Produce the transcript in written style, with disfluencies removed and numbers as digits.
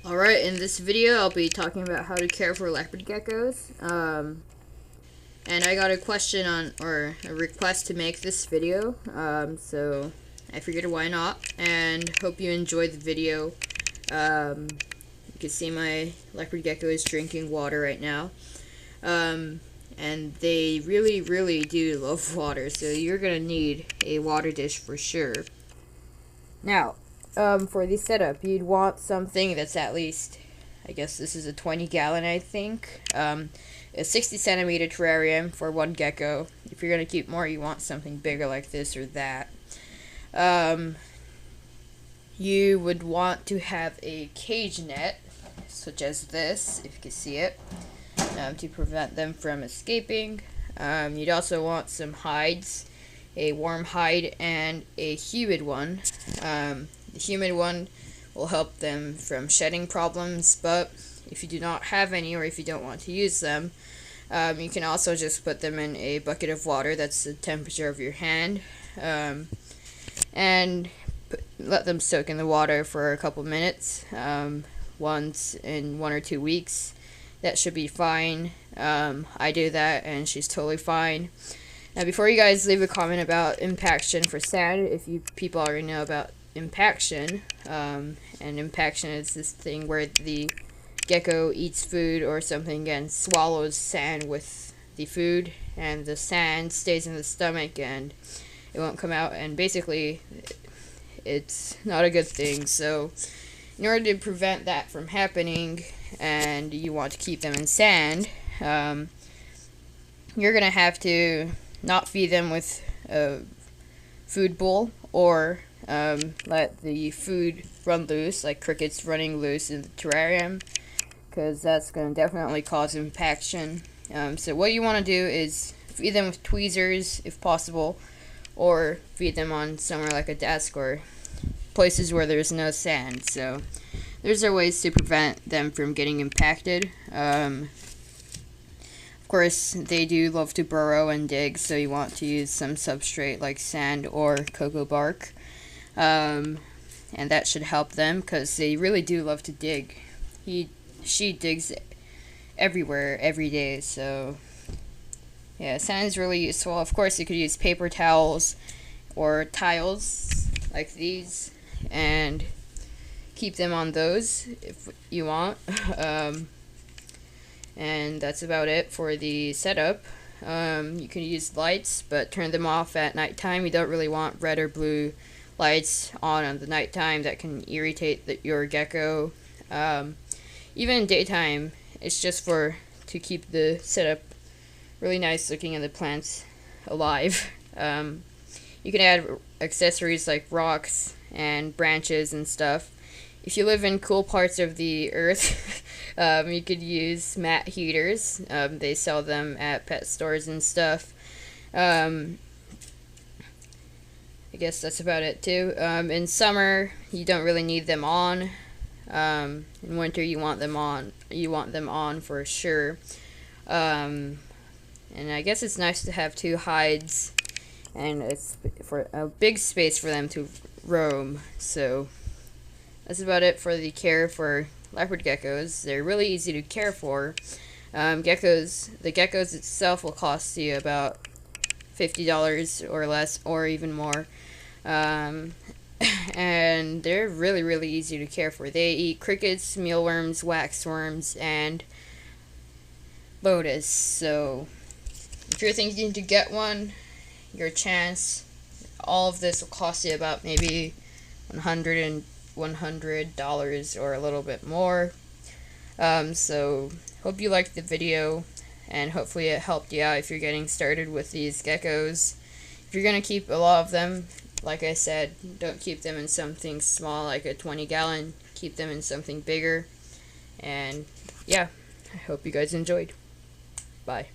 Alright, in this video I'll be talking about how to care for leopard geckos. And I got a question or a request to make this video, so I figured why not, and hope you enjoyed the video. You can see my leopard gecko is drinking water right now. And they really do love water, so you're gonna need a water dish for sure. Now, for the setup, you'd want something that's at least, I guess this is a 20-gallon, I think. A 60-centimeter terrarium for one gecko. If you're going to keep more, you want something bigger like this or that. You would want to have a cage net, such as this, if you can see it, to prevent them from escaping. You'd also want some hides, a warm hide and a humid one. The humid one will help them from shedding problems, but if you do not have any or if you don't want to use them, you can also just put them in a bucket of water that's the temperature of your hand, and let them soak in the water for a couple minutes, once in 1 or 2 weeks. That should be fine. I do that and she's totally fine. Now, before you guys leave a comment about impaction for sand, if you people already know about impaction, and impaction is this thing where the gecko eats food or something and swallows sand with the food, and the sand stays in the stomach and it won't come out, and basically it's not a good thing. So in order to prevent that from happening, and you want to keep them in sand, you're gonna have to not feed them with a food bowl, or let the food run loose, like crickets running loose in the terrarium, because that's going to definitely cause impaction. So what you want to do is feed them with tweezers if possible, or feed them on somewhere like a desk or places where there's no sand. So those are ways to prevent them from getting impacted. Of course, they do love to burrow and dig, so you want to use some substrate like sand or cocoa bark. And that should help them, because they really do love to dig. She digs everywhere, every day, so yeah, sand is really useful. Of course, you could use paper towels or tiles like these and keep them on those if you want. And that's about it for the setup. You can use lights, but turn them off at nighttime. You don't really want red or blue lights on the nighttime. That can irritate your gecko. Even in daytime, it's just to keep the setup really nice looking and the plants alive. You can add accessories like rocks and branches and stuff. If you live in cool parts of the earth, you could use mat heaters. They sell them at pet stores and stuff. I guess that's about it too. In summer, you don't really need them on. In winter, you want them on. You want them on for sure. And I guess it's nice to have 2 hides and for a big space for them to roam. So that's about it for the care for leopard geckos. They're really easy to care for. The geckos itself will cost you about $50 or less, or even more. And they're really easy to care for. They eat crickets, mealworms, waxworms, and lotus. So if you're thinking to get one, your chance. All of this will cost you about maybe $100 or a little bit more. So hope you liked the video, and hopefully it helped you out if you're getting started with these geckos. If you're gonna keep a lot of them, like I said, don't keep them in something small like a 20-gallon. Keep them in something bigger. And yeah, I hope you guys enjoyed. Bye.